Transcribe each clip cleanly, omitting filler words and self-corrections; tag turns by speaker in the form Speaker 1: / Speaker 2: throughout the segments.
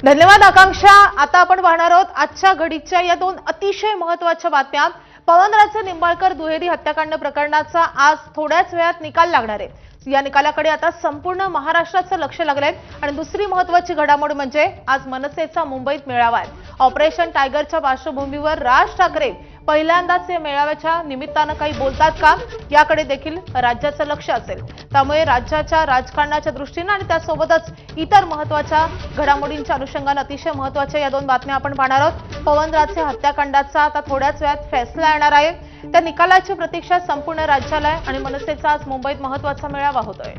Speaker 1: धन्यवाद आकांक्षा। आता आपण पाहणार आहोत आजच्या घडीच्या या दोन अतिशय महत्त्वाच्या बातम्या। पवनराजे निंबाळकर दुहेरी हत्याकांड प्रकरणाचा आज थोड्याच वेळात निकाल लागणार आहे। या निकालाकडे आता संपूर्ण महाराष्ट्राचं लक्ष लागलंय आणि दुसरी महत्त्वाची घडामोड म्हणजे आज मनसेचा मुंबईत मेळावा आहे। ऑपरेशन टायगरच्या पार्श्वभूमीवर राज ठाकरे पहिल्यांदाच या मेळाव्याच्या निमित्तानं काही बोलतात का, याकडे देखील राज्याचं लक्ष असेल। त्यामुळे राज्याच्या राजकारणाच्या दृष्टीने आणि त्यासोबतच इतर महत्त्वाच्या घडामोडींच्या अनुषंगाने अतिशय महत्त्वाच्या या दोन बातम्या आपण पाहणार आहोत। पवनराजे हत्याकांडाचा आता थोड्याच वेळात फैसला येणार आहे। त्या निकालाची प्रतीक्षा संपूर्ण राज्याला आहे आणि मनसेचा आज मुंबईत महत्त्वाचा मेळावा होतोय।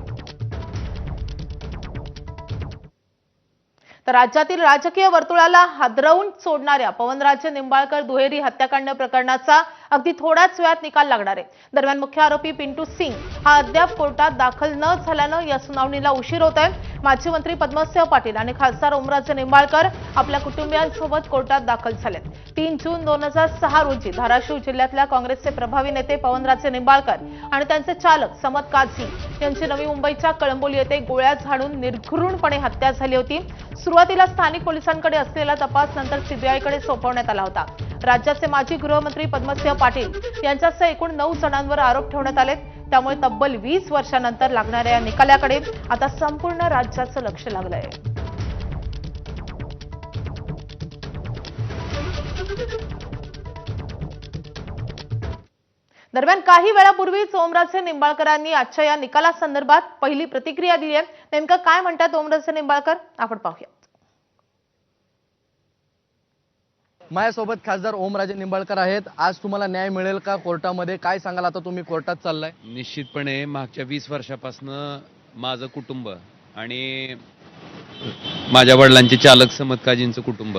Speaker 1: तर राज्यातील राजकीय वर्तुळाला हादरवून सोडणाऱ्या पवनराजे निंबाळकर दुहेरी हत्याकांड प्रकरणाचा अगदी थोड्याच वेळात निकाल लागणार आहे। दरम्यान मुख्य आरोपी पिंटू सिंग हा अद्याप कोर्टात दाखल न झाल्यानं या सुनावणीला उशीर होत आहे। माजी मंत्री पद्मसिंह पाटील आणि खासदार ओमराजे निंबाळकर आपल्या कुटुंबियांसोबत कोर्टात दाखल झालेत। 3 जून 2006 रोजी धाराशिव जिल्ह्यातल्या काँग्रेसचे प्रभावी नेते पवनराजे निंबाळकर आणि त्यांचे चालक समत काझी यांची नवी मुंबईच्या कळंबोली येथे गोळ्या झाडून निर्घृणपणे हत्या झाली होती। सुरुवातीला स्थानिक पोलिसांकडे असलेला तपास नंतर सीबीआयकडे सोपवण्यात आला होता। राज्याचे माजी गृहमंत्री पद्मसिंह पाटील यांच्यासह एकूण 9 जणांवर आरोप ठेवण्यात आले। त्यामुळे तब्बल 20 वर्षांनंतर लागणाऱ्या या निकालाकडे आता संपूर्ण राज्याचं लक्ष लागलंय। दरम्यान काही वेळापूर्वीच ओमराजे निंबाळकरांनी आजच्या या निकालासंदर्भात पहिली प्रतिक्रिया दिली आहे। नेमकं काय म्हणतात ओमराजे निंबाळकर आपण पाहूया।
Speaker 2: माझ्यासोबत खासदार ओमराजे निंबाळकर आहेत। आज तुम्हाला न्याय मिळेल का कोर्टामध्ये, काय सांगाल? आता तुम्ही कोर्टात चाललाय।
Speaker 3: निश्चितपणे मागच्या 20 वर्षापासून माझं कुटुंब आणि माझ्या वडिलांचे चालक समत काजींचं कुटुंब